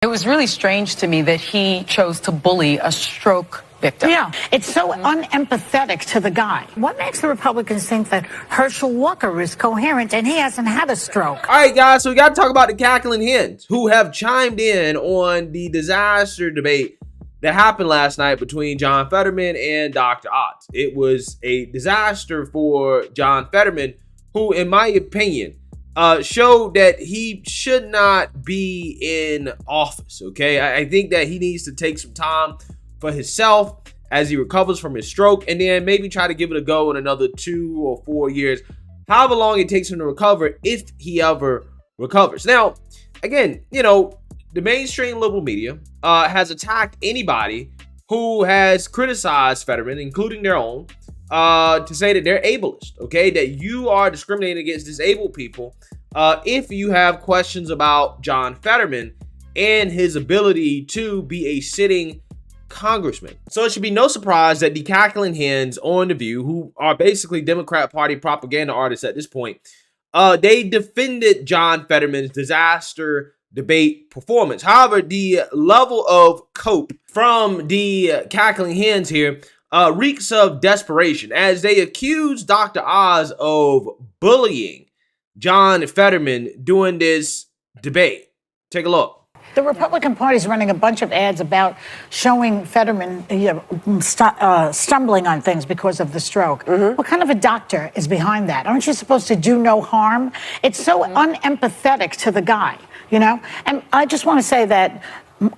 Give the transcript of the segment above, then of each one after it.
It was really strange to me that he chose to bully a stroke victim. Yeah, it's so unempathetic to the guy. What makes the Republicans think that Herschel Walker is coherent and he hasn't had a stroke? All right, guys, so we got to talk about the cackling hens who have chimed in on the disaster debate that happened last night between John Fetterman and Dr. Oz. It was a disaster for John Fetterman, who, in my opinion, showed that he should not be in office, okay? I think that he needs to take some time for himself as he recovers from his stroke, and then maybe try to give it a go in another 2 or 4 years, however long it takes him to recover, if he ever recovers. Now, again, you know, the mainstream liberal media has attacked anybody who has criticized Fetterman, including their own, to say that they're ableist, okay? That you are discriminating against disabled people if you have questions about John Fetterman and his ability to be a sitting congressman. So it should be no surprise that the cackling hens on The View, who are basically Democrat Party propaganda artists at this point, they defended John Fetterman's disaster debate performance. However, the level of cope from the cackling hens here reeks of desperation as they accuse Dr. Oz of bullying John Fetterman during this debate. Take a look. The Republican Party is running a bunch of ads about showing Fetterman stumbling on things because of the stroke. What kind of a doctor is behind that? Aren't you supposed to do no harm? It's so unempathetic to the guy, you know? And I just want to say that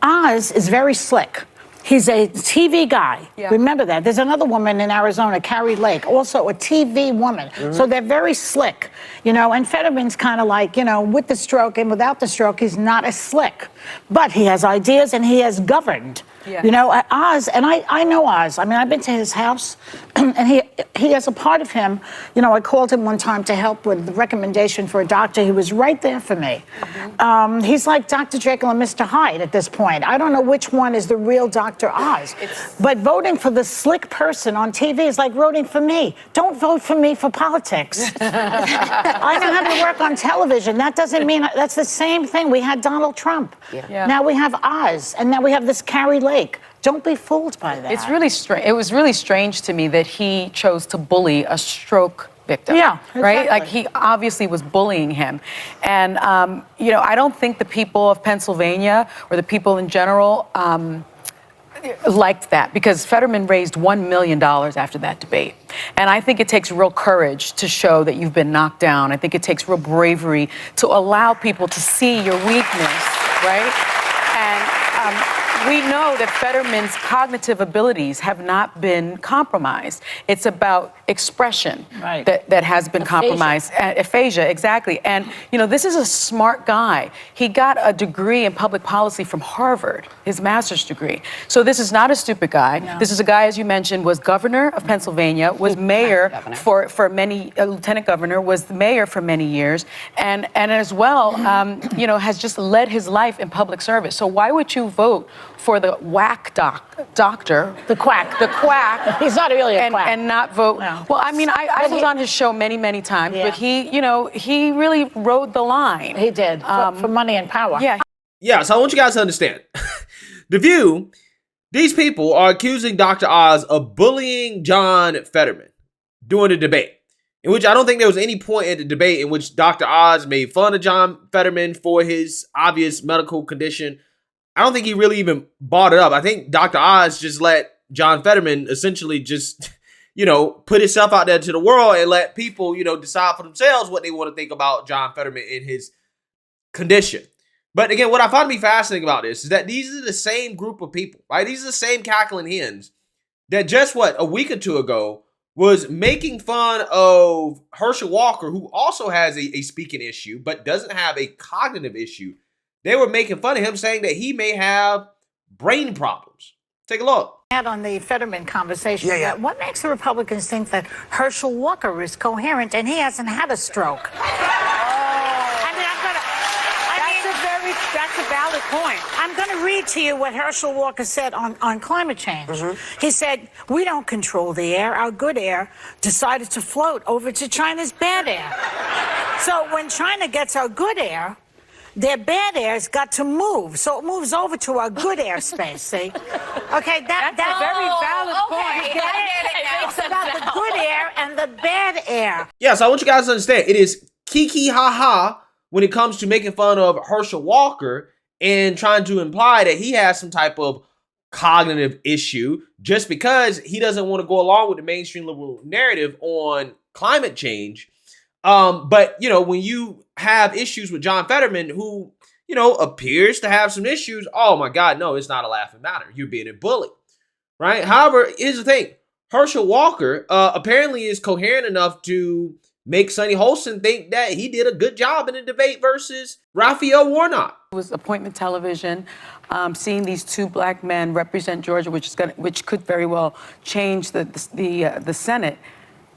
Oz is very slick. He's a TV guy. Yeah. Remember that. There's another woman in Arizona, Carrie Lake, also a TV woman. So they're very slick, you know, and Fetterman's kind of like, you know, with the stroke and without the stroke, he's not as slick. But he has ideas and he has governed. Yeah. You know, Oz, and I know Oz. I mean, I've been to his house, and he has a part of him. You know, I called him one time to help with the recommendation for a doctor. He was right there for me. He's like Dr. Jekyll and Mr. Hyde at this point. I don't know which one is the real Dr. Oz. But voting for the slick person on TV is like voting for me. Don't vote for me for politics. I know how to work on television. That doesn't mean, that's the same thing. We had Donald Trump. Yeah. Now we have Oz, and now we have this Carrie Lake. Don't be fooled by that. It's really strange. It was really strange to me that he chose to bully a stroke victim. Yeah, exactly. Right? Like, he obviously was bullying him. And, you know, I don't think the people of Pennsylvania or the people in general liked that, because Fetterman raised $1 million after that debate. And I think it takes real courage to show that you've been knocked down. I think it takes real bravery to allow people to see your weakness, right? And we know that Fetterman's cognitive abilities have not been compromised. It's about expression that has been compromised. Aphasia, exactly. And, you know, this is a smart guy. He got a degree in public policy from Harvard, his master's degree. So this is not a stupid guy. No. This is a guy, as you mentioned, was governor of Pennsylvania, was mayor for many, lieutenant governor, was the mayor for many years, and as well, you know, has just led his life in public service. So why would you vote for the whack doctor, the quack? He's not really a quack. And not vote. No. Well, I mean, I was on his show many times, but he, you know, he really rode the line. He did, for money and power. Yeah, so I want you guys to understand. The View, these people are accusing Dr. Oz of bullying John Fetterman during the debate, in which I don't think there was any point in the debate in which Dr. Oz made fun of John Fetterman for his obvious medical condition. I don't think he really even brought it up. I think Dr. Oz just let John Fetterman essentially just, you know, put himself out there to the world and let people, you know, decide for themselves what they want to think about John Fetterman and his condition. But again, what I find to be fascinating about this is that these are the same group of people, right? These are the same cackling hens that just, a week or two ago was making fun of Herschel Walker, who also has a speaking issue, but doesn't have a cognitive issue. They were making fun of him, saying that he may have brain problems. Take a look. On the Fetterman conversation, what makes the Republicans think that Herschel Walker is coherent and he hasn't had a stroke? That's a valid point. I'm going to read to you what Herschel Walker said on climate change. He said, "We don't control the air. Our good air decided to float over to China's bad air. So when China gets our good air, their bad air's got to move, so it moves over to our good airspace, see? Okay, that's a very valid point. You get it? It's about the good air and the bad air. Yeah, so I want you guys to understand, it is kiki ha when it comes to making fun of Herschel Walker and trying to imply that he has some type of cognitive issue just because he doesn't want to go along with the mainstream liberal narrative on climate change. But, you know, when you have issues with John Fetterman, who, you know, appears to have some issues, oh my God, no, it's not a laughing matter. You're being a bully, right? However, here's the thing. Herschel Walker apparently is coherent enough to make Sonny Holston think that he did a good job in the debate versus Raphael Warnock. It was appointment television, seeing these two black men represent Georgia, which could very well change the Senate.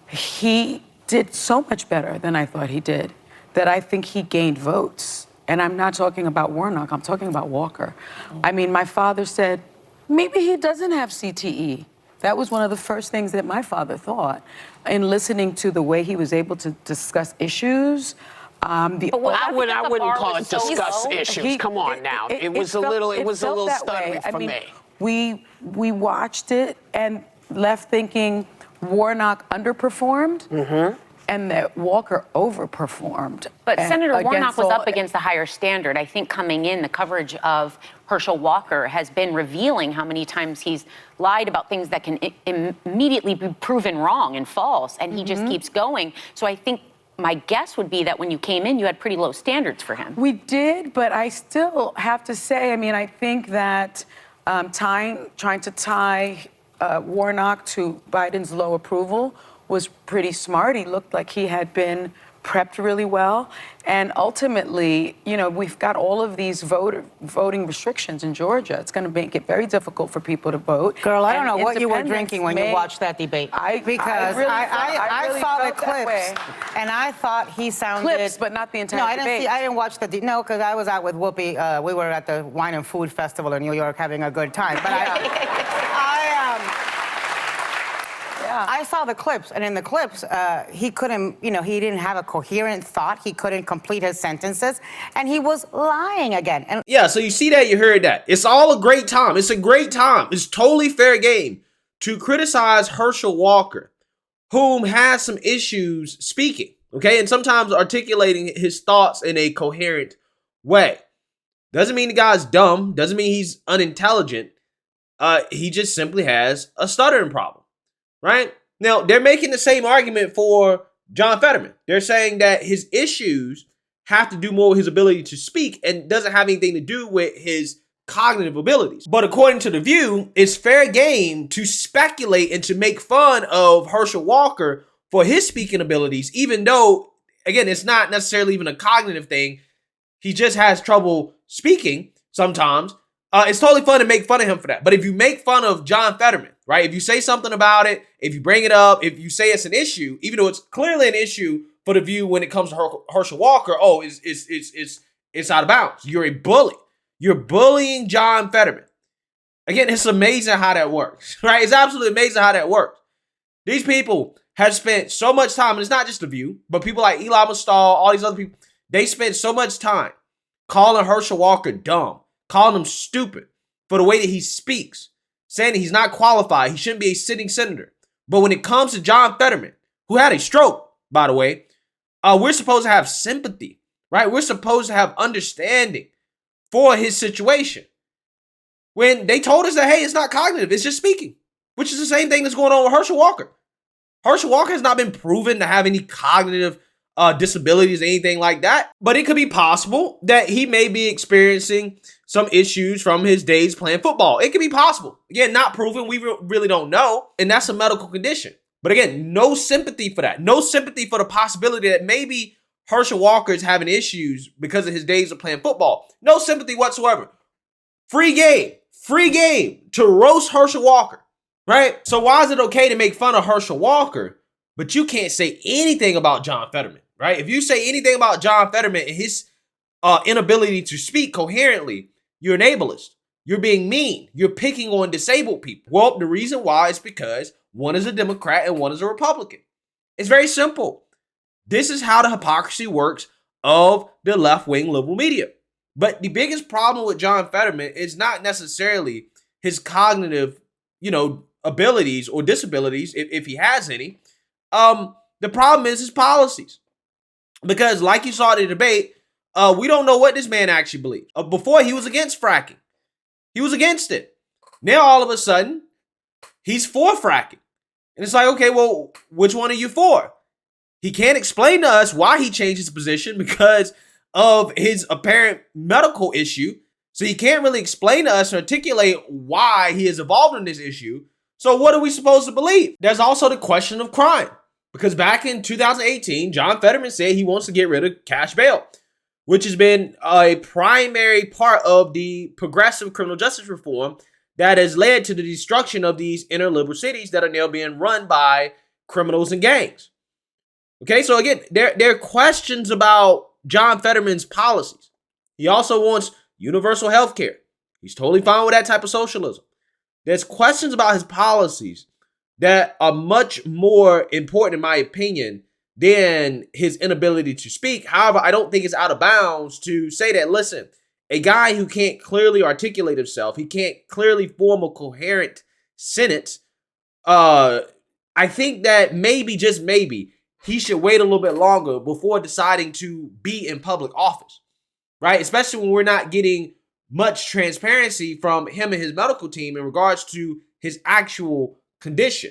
He did so much better than I thought he did, that I think he gained votes. And I'm not talking about Warnock, I'm talking about Walker. I mean, my father said, maybe he doesn't have CTE. That was one of the first things that my father thought in listening to the way he was able to discuss issues. I wouldn't call it discuss issues. Come on now. It was a little stuttery for me. We watched it and left thinking Warnock underperformed and that Walker overperformed. But Senator Warnock was up against a higher standard. I think coming in, the coverage of Herschel Walker has been revealing how many times he's lied about things that can immediately be proven wrong and false, and he just keeps going. So I think my guess would be that when you came in, you had pretty low standards for him. We did, but I still have to say, I mean, I think that trying to tie Warnock to Biden's low approval was pretty smart. He looked like he had been prepped really well. And ultimately, you know, we've got all of these voting restrictions in Georgia. It's going to make it very difficult for people to vote. Girl, I don't know what you were drinking when you watched that debate. I saw the clips, and I thought he sounded... Clips, but not the entire debate. I didn't watch the... No, because I was out with Whoopi. We were at the Wine and Food Festival in New York having a good time. But I saw the clips, and in the clips, he couldn't, you know, he didn't have a coherent thought. He couldn't complete his sentences, and he was lying again. And yeah, so you see that, you heard that. It's all a great time. It's a great time. It's totally fair game to criticize Herschel Walker, whom has some issues speaking, okay, and sometimes articulating his thoughts in a coherent way. Doesn't mean the guy's dumb. Doesn't mean he's unintelligent. He just simply has a stuttering problem. Right? Now, they're making the same argument for John Fetterman. They're saying that his issues have to do more with his ability to speak and doesn't have anything to do with his cognitive abilities. But according to The View, it's fair game to speculate and to make fun of Herschel Walker for his speaking abilities, even though, again, it's not necessarily even a cognitive thing. He just has trouble speaking sometimes. It's totally fun to make fun of him for that. But if you make fun of John Fetterman, right? If you say something about it, if you bring it up, if you say it's an issue, even though it's clearly an issue for The View when it comes to Herschel Walker, oh, it's out of bounds. You're a bully. You're bullying John Fetterman. Again, it's amazing how that works, right? It's absolutely amazing how that works. These people have spent so much time, and it's not just The View, but people like Eli Mustal, all these other people, they spent so much time calling Herschel Walker dumb, calling him stupid for the way that he speaks, saying that he's not qualified, he shouldn't be a sitting senator. But when it comes to John Fetterman, who had a stroke, by the way, we're supposed to have sympathy, right? We're supposed to have understanding for his situation. When they told us that, hey, it's not cognitive, it's just speaking, which is the same thing that's going on with Herschel Walker. Herschel Walker has not been proven to have any cognitive disabilities or anything like that. But it could be possible that he may be experiencing some issues from his days playing football. It could be possible. Again, not proven. We really don't know. And that's a medical condition. But again, no sympathy for that. No sympathy for the possibility that maybe Herschel Walker is having issues because of his days of playing football. No sympathy whatsoever. Free game to roast Herschel Walker, right? So why is it okay to make fun of Herschel Walker, but you can't say anything about John Fetterman, right? If you say anything about John Fetterman and his inability to speak coherently, you're an ableist. You're being mean. You're picking on disabled people. Well, the reason why is because one is a Democrat and one is a Republican. It's very simple. This is how the hypocrisy works of the left-wing liberal media. But the biggest problem with John Fetterman is not necessarily his cognitive, abilities or disabilities, if he has any. The problem is his policies. Because like you saw in the debate, we don't know what this man actually believes. Before, he was against fracking. He was against it. Now, all of a sudden, he's for fracking. And it's like, okay, well, which one are you for? He can't explain to us why he changed his position because of his apparent medical issue. So he can't really explain to us or articulate why he is involved in this issue. So what are we supposed to believe? There's also the question of crime. Because back in 2018, John Fetterman said he wants to get rid of cash bail, which has been a primary part of the progressive criminal justice reform that has led to the destruction of these inner liberal cities that are now being run by criminals and gangs. Okay, so again, there are questions about John Fetterman's policies. He also wants universal health care. He's totally fine with that type of socialism. There's questions about his policies that are much more important, in my opinion, than his inability to speak. However, I don't think it's out of bounds to say that, listen, a guy who can't clearly articulate himself, he can't clearly form a coherent sentence, I think that maybe, just maybe, he should wait a little bit longer before deciding to be in public office, right? Especially when we're not getting much transparency from him and his medical team in regards to his actual condition.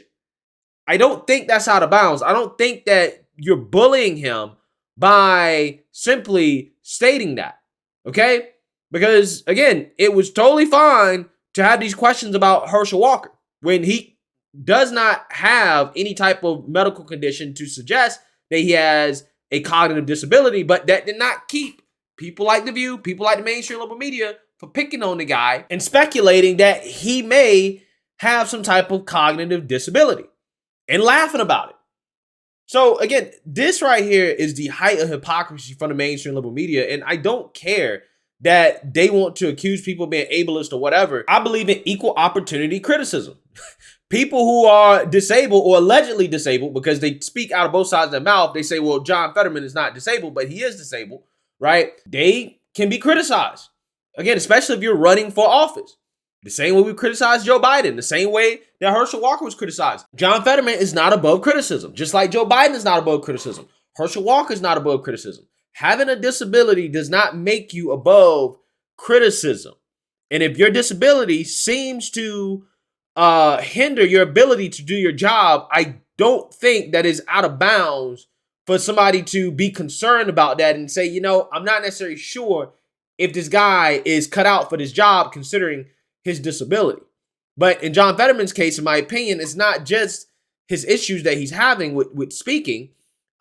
I don't think that's out of bounds. I don't think that you're bullying him by simply stating that, okay? Because, again, it was totally fine to have these questions about Herschel Walker when he does not have any type of medical condition to suggest that he has a cognitive disability, but that did not keep people like The View, people like the mainstream liberal media from picking on the guy and speculating that he may have some type of cognitive disability and laughing about it. So again, this right here is the height of hypocrisy from the mainstream liberal media, and I don't care that they want to accuse people of being ableist or whatever. I believe in equal opportunity criticism. People who are disabled or allegedly disabled, because they speak out of both sides of their mouth, they say, well, John Fetterman is not disabled, but he is disabled, right? They can be criticized. Again, especially if you're running for office. The same way we criticized Joe Biden, the same way that Herschel Walker was criticized. John Fetterman is not above criticism, just like Joe Biden is not above criticism. Herschel Walker is not above criticism. Having a disability does not make you above criticism. And if your disability seems to hinder your ability to do your job, I don't think that is out of bounds for somebody to be concerned about that and say, I'm not necessarily sure if this guy is cut out for this job considering his disability. But in John Fetterman's case, in my opinion, it's not just his issues that he's having with speaking,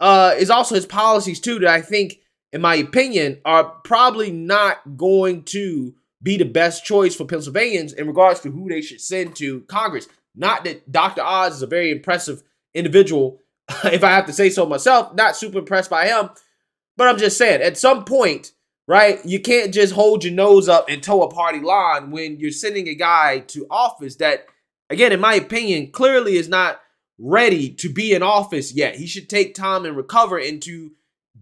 is also his policies too, that I think, in my opinion, are probably not going to be the best choice for Pennsylvanians in regards to who they should send to Congress. Not that Dr. Oz is a very impressive individual, if I have to say so myself, not super impressed by him, but I'm just saying, at some point, right, you can't just hold your nose up and toe a party line when you're sending a guy to office that, again, in my opinion, clearly is not ready to be in office yet. He should take time and recover and to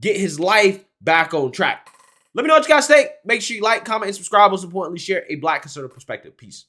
get his life back on track. Let me know what you guys think. Make sure you like, comment, and subscribe. Most importantly, share a Black conservative perspective. Peace.